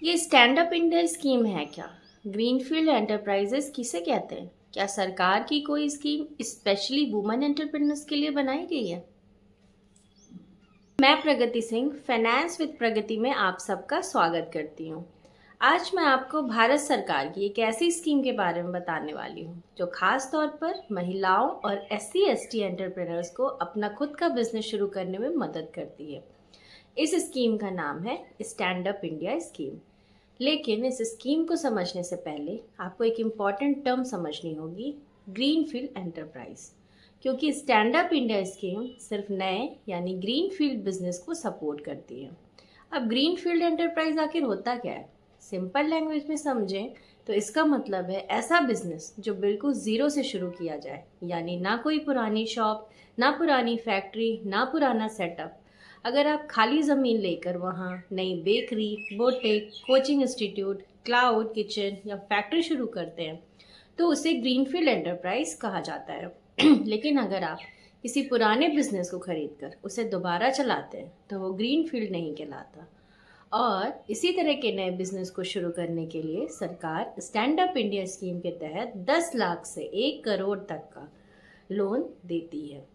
ये stand up India scheme है क्या? ग्रीनफील्ड एंटरप्राइजेस किसे कहते हैं? क्या सरकार की कोई स्कीम स्पेशली वुमेन एंटरप्रेन्योर्स के लिए बनाई गई है? मैं प्रगति सिंह फाइनेंस विद प्रगति में आप सबका स्वागत करती हूँ। आज मैं आपको भारत सरकार की एक ऐसी स्कीम के बारे में बताने वाली हूँ जो खास तौर पर महिलाओं और SC/ST एंटरप्रेन्योर्स को अपना खुद का बिजनेस शुरू करने में मदद करती है। इस स्कीम का नाम है स्टैंड अप इंडिया स्कीम। लेकिन इस स्कीम को समझने से पहले आपको एक इम्पॉर्टेंट टर्म समझनी होगी, ग्रीनफील्ड एंटरप्राइज। क्योंकि स्टैंड अप इंडिया स्कीम सिर्फ नए यानी ग्रीनफील्ड बिजनेस को सपोर्ट करती है। अब ग्रीनफील्ड एंटरप्राइज आखिर होता क्या है? सिंपल लैंग्वेज में समझें तो इसका मतलब है ऐसा बिजनेस जो बिल्कुल ज़ीरो से शुरू किया जाए, यानी ना कोई पुरानी शॉप, ना पुरानी फैक्ट्री, ना पुराना सेटअप। अगर आप खाली ज़मीन लेकर वहाँ नई bakery, boutique, coaching institute, cloud kitchen या फैक्ट्री शुरू करते हैं तो उसे ग्रीनफील्ड एंटरप्राइज कहा जाता है। लेकिन अगर आप किसी पुराने बिजनेस को खरीदकर उसे दोबारा चलाते हैं तो वो ग्रीनफील्ड नहीं कहलाता। और इसी तरह के नए बिजनेस को शुरू करने के लिए सरकार स्टैंड अप इंडिया स्कीम के तहत 10 लाख से 1 करोड़ तक का लोन देती है।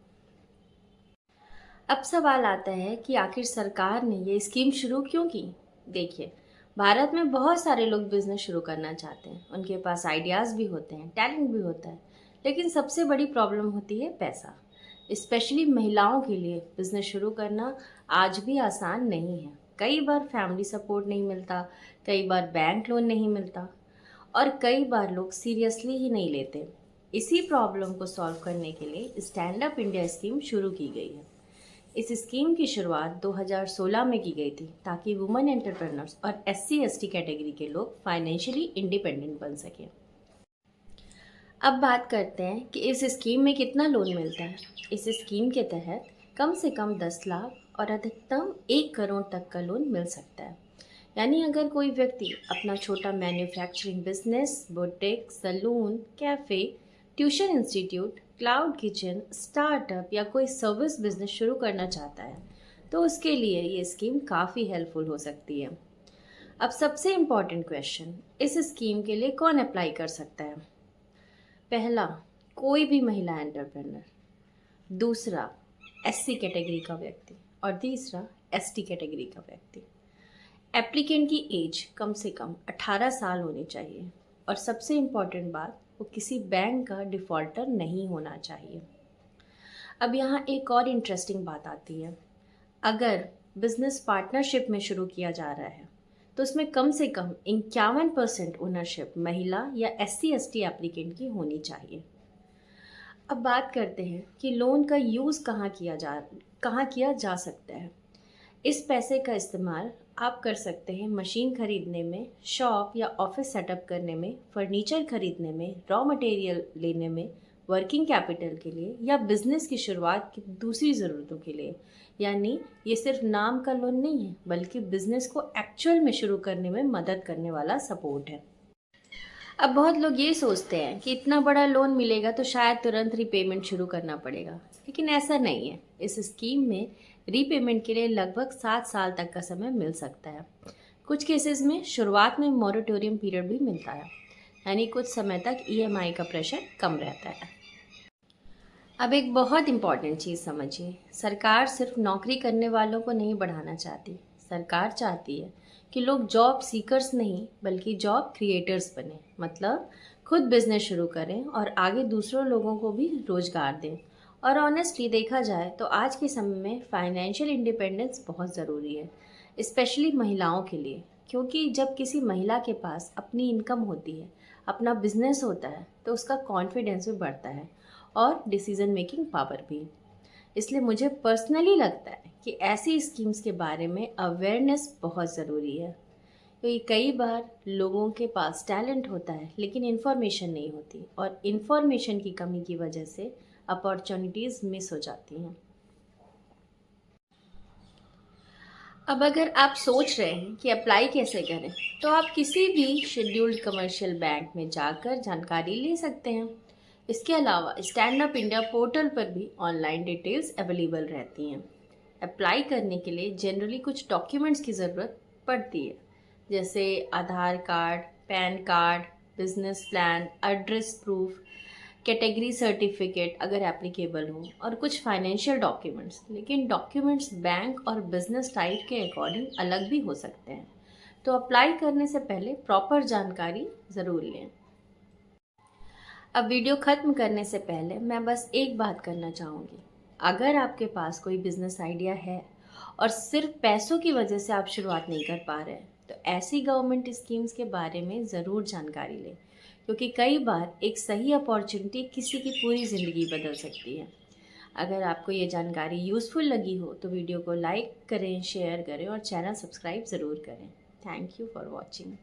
अब सवाल आता है कि आखिर सरकार ने ये स्कीम शुरू क्यों की? देखिए, भारत में बहुत सारे लोग बिजनेस शुरू करना चाहते हैं। उनके पास आइडियाज़ भी होते हैं, टैलेंट भी होता है, लेकिन सबसे बड़ी प्रॉब्लम होती है पैसा। स्पेशली महिलाओं के लिए बिजनेस शुरू करना आज भी आसान नहीं है। कई बार फैमिली सपोर्ट नहीं मिलता, कई बार बैंक लोन नहीं मिलता और कई बार लोग सीरियसली ही नहीं लेते। इसी प्रॉब्लम को सॉल्व करने के लिए स्टैंड अप इंडिया स्कीम शुरू की गई है। इस स्कीम की शुरुआत 2016 में की गई थी ताकि वुमेन एंटरप्रेन्योर्स और SC/ST कैटेगरी के लोग फाइनेंशियली इंडिपेंडेंट बन सकें। अब बात करते हैं कि इस स्कीम में कितना लोन मिलता है। इस स्कीम के तहत कम से कम 10 लाख और अधिकतम 1 करोड़ तक का लोन मिल सकता है। यानी अगर कोई व्यक्ति अपना छोटा manufacturing business, boutique, salon, cafe, tuition institute, cloud kitchen, startup या कोई सर्विस बिजनेस शुरू करना चाहता है तो उसके लिए ये स्कीम काफ़ी हेल्पफुल हो सकती है। अब सबसे इम्पॉर्टेंट क्वेश्चन, इस स्कीम के लिए कौन अप्लाई कर सकता है? पहला, कोई भी महिला एंटरप्रेन्योर। दूसरा, SC कैटेगरी का व्यक्ति। और तीसरा, ST कैटेगरी का व्यक्ति। एप्लीकेंट की एज कम से कम 18 साल होनी चाहिए और सबसे इम्पॉर्टेंट बात, वो किसी बैंक का डिफ़ॉल्टर नहीं होना चाहिए। अब यहाँ एक और इंटरेस्टिंग बात आती है। अगर बिजनेस पार्टनरशिप में शुरू किया जा रहा है तो उसमें कम से कम 51% ओनरशिप महिला या SC/ST एप्लीकेंट की होनी चाहिए। अब बात करते हैं कि लोन का यूज़ कहाँ किया जा सकता है। इस पैसे का इस्तेमाल आप कर सकते हैं मशीन खरीदने में, शॉप या ऑफिस सेटअप करने में, फर्नीचर खरीदने में, रॉ मटेरियल लेने में, वर्किंग कैपिटल के लिए या बिजनेस की शुरुआत की दूसरी ज़रूरतों के लिए। यानी ये सिर्फ नाम का लोन नहीं है बल्कि बिजनेस को एक्चुअल में शुरू करने में मदद करने वाला सपोर्ट है। अब बहुत लोग ये सोचते हैं कि इतना बड़ा लोन मिलेगा तो शायद तुरंत रीपेमेंट शुरू करना पड़ेगा, लेकिन ऐसा नहीं है। इस स्कीम में रीपेमेंट के लिए लगभग 7 साल तक का समय मिल सकता है। कुछ केसेस में शुरुआत में मॉरेटोरियम पीरियड भी मिलता है, यानी कुछ समय तक EMI का प्रेशर कम रहता है। अब एक बहुत इम्पॉर्टेंट चीज़ समझिए, सरकार सिर्फ नौकरी करने वालों को नहीं बढ़ाना चाहती। सरकार चाहती है कि लोग जॉब सीकर्स नहीं बल्कि जॉब क्रिएटर्स बने, मतलब खुद बिजनेस शुरू करें और आगे दूसरों लोगों को भी रोजगार दें। और ऑनेस्टली देखा जाए तो आज के समय में फाइनेंशियल इंडिपेंडेंस बहुत ज़रूरी है, स्पेशली महिलाओं के लिए। क्योंकि जब किसी महिला के पास अपनी इनकम होती है, अपना बिजनेस होता है, तो उसका कॉन्फिडेंस भी बढ़ता है और डिसीजन मेकिंग पावर भी। इसलिए मुझे पर्सनली लगता है कि ऐसी स्कीम्स के बारे में अवेयरनेस बहुत ज़रूरी है। क्योंकि कई बार लोगों के पास टैलेंट होता है लेकिन इन्फॉर्मेशन नहीं होती और इन्फॉर्मेशन की कमी की वजह से अपॉर्चुनिटीज़ मिस हो जाती हैं। अब अगर आप सोच रहे हैं कि अप्लाई कैसे करें तो आप किसी भी शेड्यूल्ड कमर्शियल बैंक में जाकर जानकारी ले सकते हैं। इसके अलावा स्टैंड अप इंडिया पोर्टल पर भी ऑनलाइन डिटेल्स अवेलेबल रहती हैं। अप्लाई करने के लिए जनरली कुछ डॉक्यूमेंट्स की ज़रूरत पड़ती है, जैसे Aadhaar card, PAN card, business plan, address proof, category certificate अगर एप्लीकेबल हो, और कुछ फाइनेंशियल डॉक्यूमेंट्स। लेकिन डॉक्यूमेंट्स बैंक और बिजनेस टाइप के अकॉर्डिंग अलग भी हो सकते हैं, तो अप्लाई करने से पहले प्रॉपर जानकारी ज़रूर लें। अब वीडियो ख़त्म करने से पहले मैं बस एक बात करना चाहूँगी। अगर आपके पास कोई बिजनेस आइडिया है और सिर्फ पैसों की वजह से आप शुरुआत नहीं कर पा रहे हैं, तो ऐसी गवर्नमेंट स्कीम्स के बारे में ज़रूर जानकारी लें, क्योंकि कई बार एक सही अपॉर्चुनिटी किसी की पूरी ज़िंदगी बदल सकती है। अगर आपको ये जानकारी यूज़फुल लगी हो तो वीडियो को लाइक करें, शेयर करें और चैनल सब्सक्राइब ज़रूर करें। Thank you for watching.